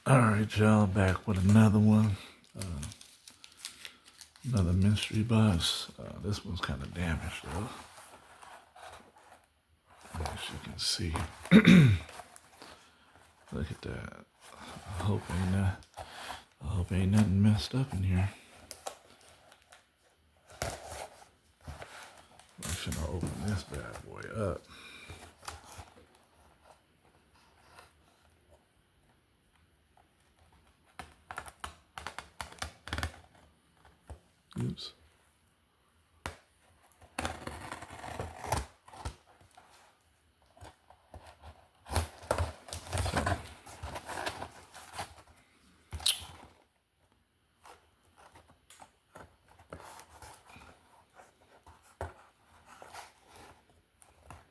All right, y'all, back with another one. Another mystery box. This one's kind of damaged, though. As you can see. Look at that. I hope ain't nothing messed up in here. I'm finna open this bad boy up. Oops.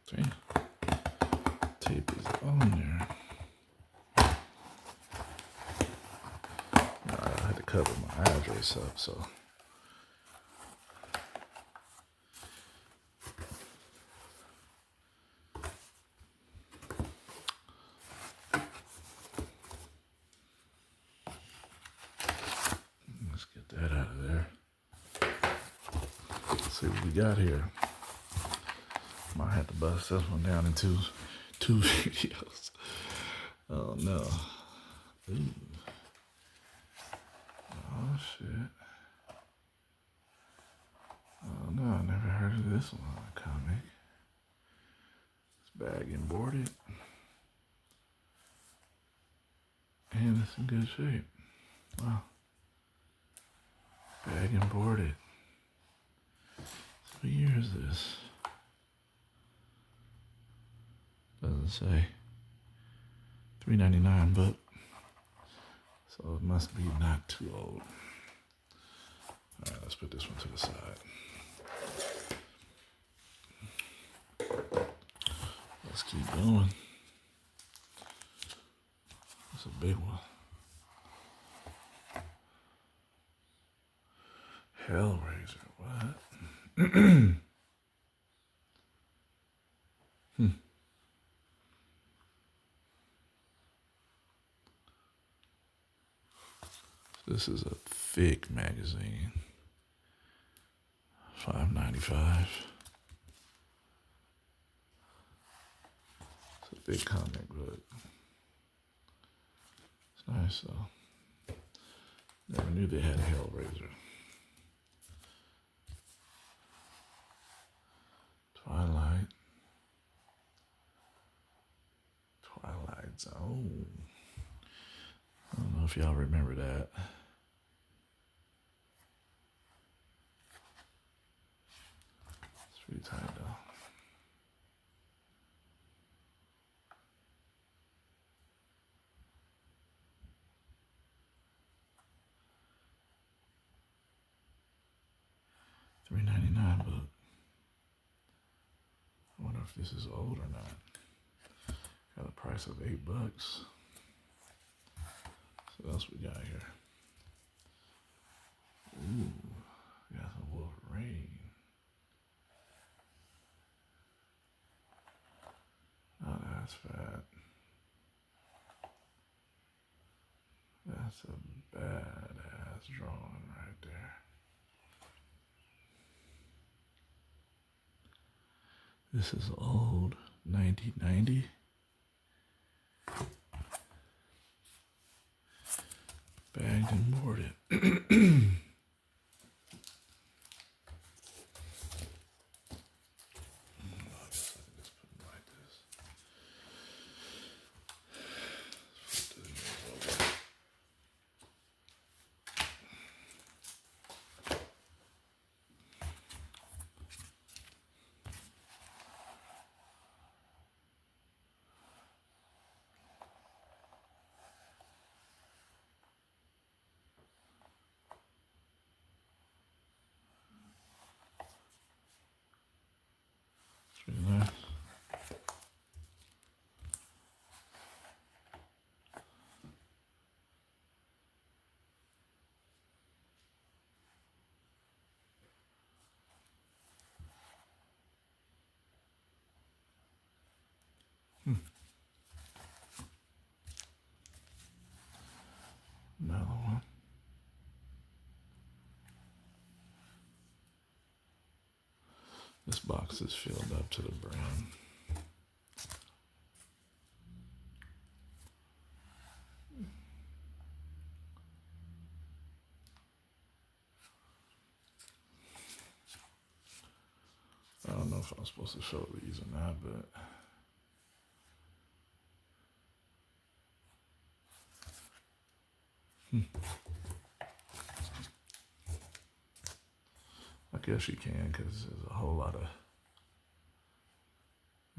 See? Tape is on there. I had to cover my address up, so. Let's get that out of there. Let's see what we got here. Might have to bust this one down into two videos. Oh no. Ooh. Oh shit. Oh no, I never heard of this one on a comic. It's bag and boarded. And it's in good shape. Wow. Bag and boarded. What year is this? Doesn't say. $3.99, but so it must be not too old. All right, let's put this one to the side. Let's keep going. That's a big one. Hellraiser, what? This is a thick magazine. $5.95. It's a big comic book. It's nice though. Never knew they had a Hellraiser. Twilight Zone. I don't know if y'all remember that. It's pretty tight though. $3.99 book. I wonder if this is old or not. Got a price of $8. So what else we got here? Ooh, we got some Wolverine. Oh, that's fat. That's a badass drawing right there. This is old, 1990. Bagged and boarded. Another one. This box is filled up to the brim. I don't know if I'm supposed to show these or not, but I guess you can because there's a whole lot of,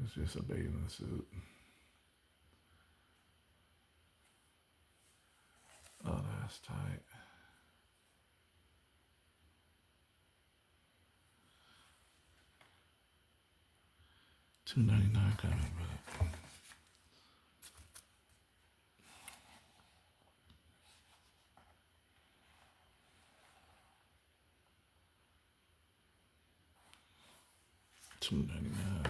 it's just a bathing suit. Oh, that's tight. $2.99 coming, but $2.99.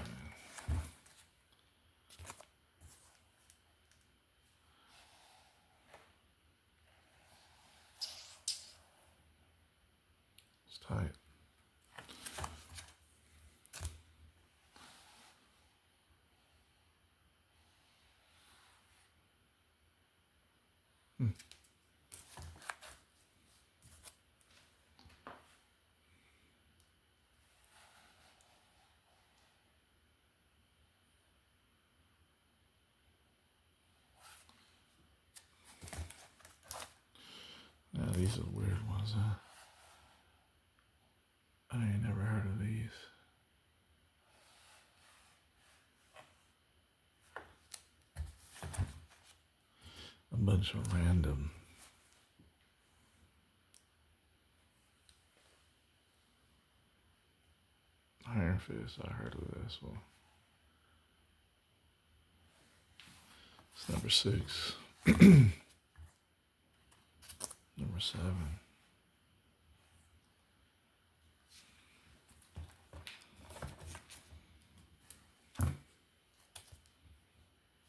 It's tight. Yeah, these are weird ones, huh? I ain't never heard of these. A bunch of random Iron Fist. I heard of this one. It's number 6. Number 7.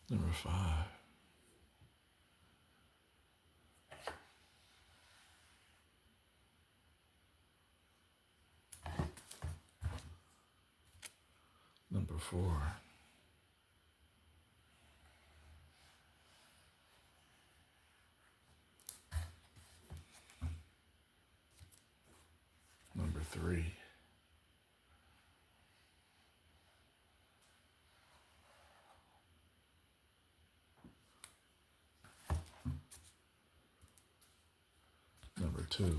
Number 5. Number 4. Number 3. Number 2.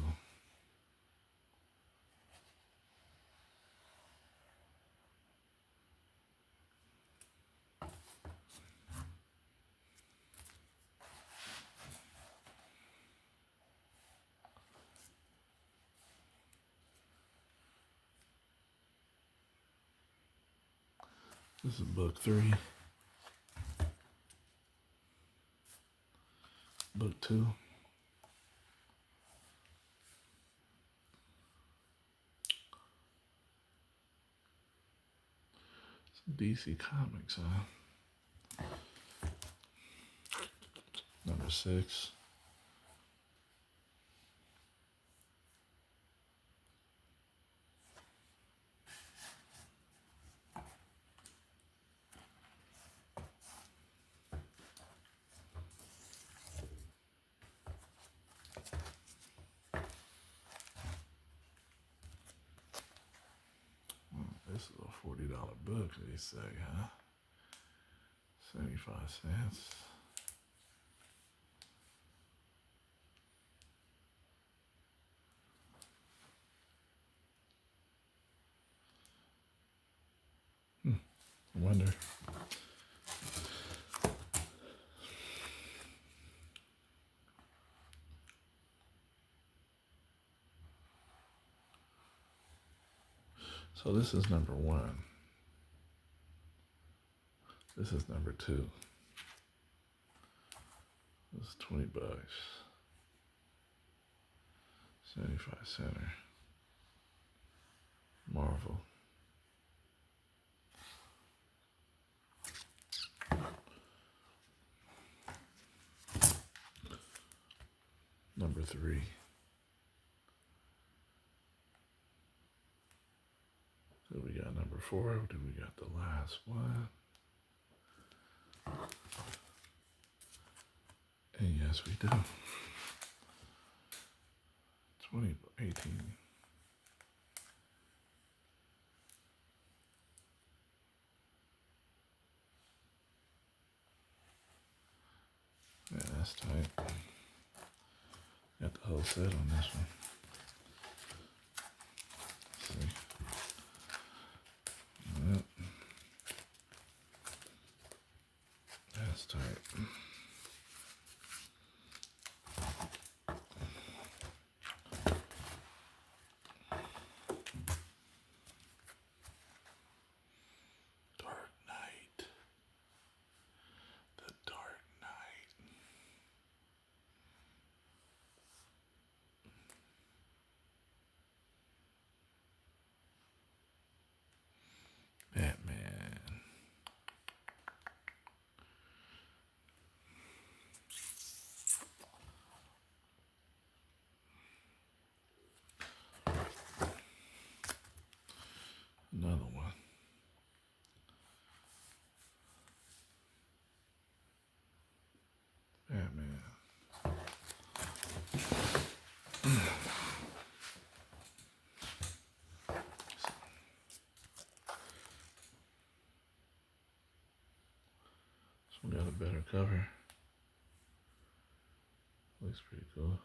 This is book 3. Book 2. Some DC Comics, huh? Number 6. This is a $40 book, they say, huh? 75 cents. I wonder. So this is number 1. This is number 2. This is $20. 75 center. Marvel. number 3. So we got number 4. Do we got the last one? And yes, we do. 2018. Yeah, that's tight. Got the whole set on this one. Let's see. Yep. That's tight. Dark Knight. The Dark Knight. Batman. Another one. Batman. This one got a better cover. Looks pretty cool.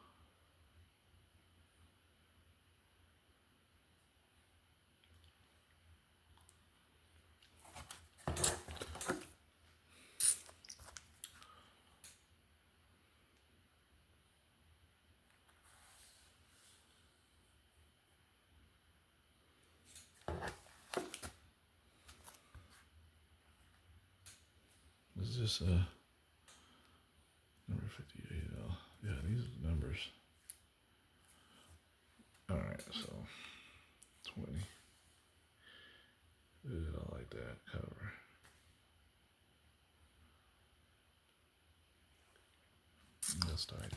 Is this number 58? Oh, yeah, these are the numbers. All right, so 20. Ooh, I like that cover. Let's start.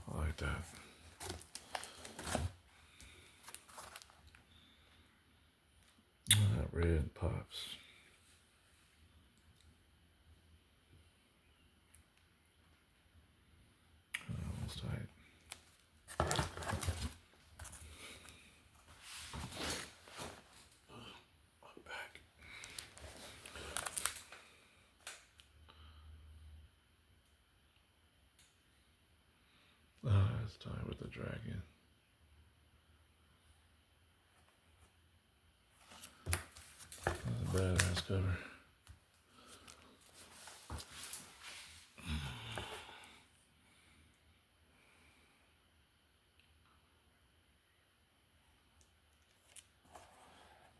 I like that. That red pops. Almost tight. My back. It's tight with the dragon. That's a badass cover.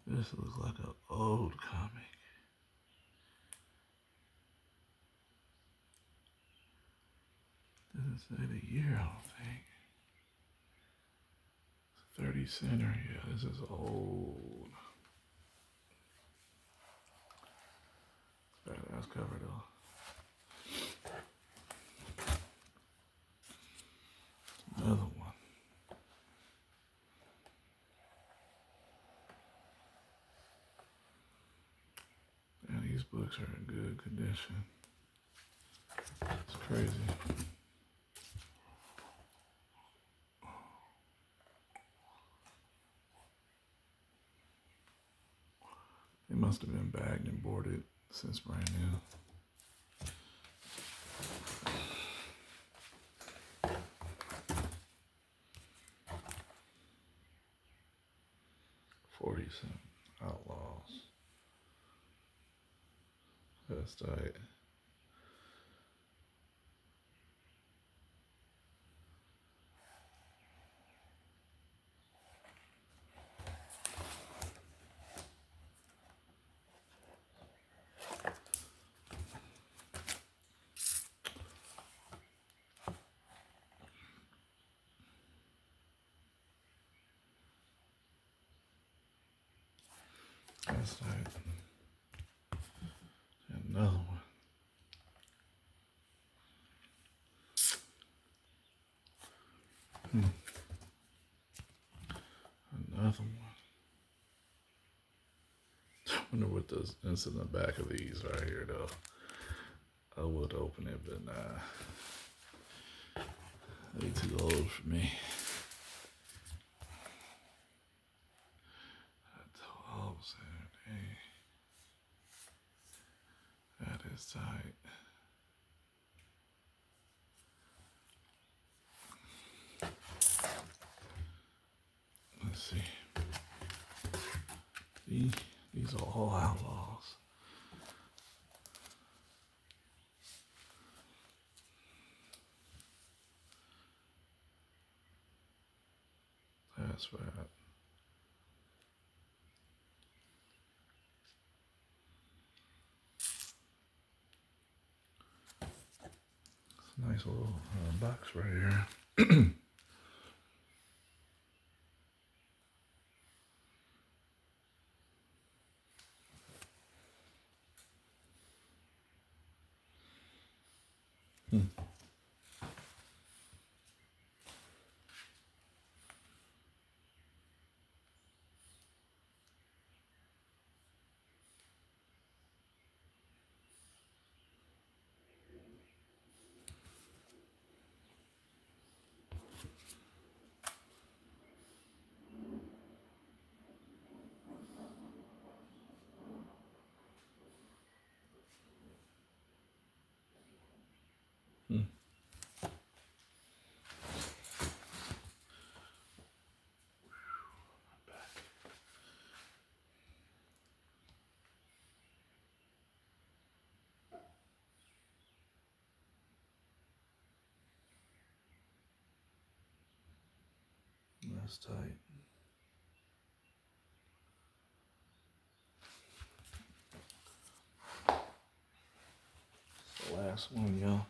This looks like an old comic. Doesn't say the year, I don't think. 30 center. Yeah, this is old. Badass cover though. Another one. Yeah, these books are in good condition. It's crazy. They must have been bagged and boarded since brand new. $40 Outlaws. That's tight. That's tight. Another one. Another one. I wonder what is in the back of these right here, though. I would open it, but nah. They too old for me. That's 12, 17. That is tight. Let's see. These are all outlaws. That's right. It's a nice little box right here. That's tight. It's the last one, y'all.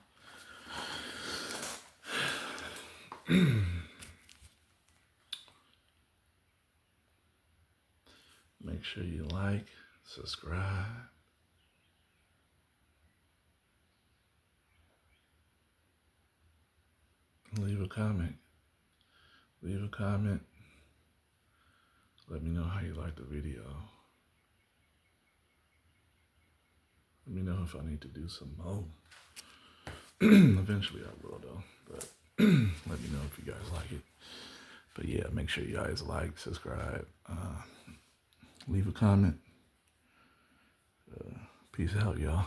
Make sure you like, subscribe. Leave a comment. Leave a comment. Let me know how you like the video. Let me know if I need to do some more. Eventually I will, though. But let me know if you guys like it. But yeah, make sure you guys like, subscribe, leave a comment. Peace out, y'all.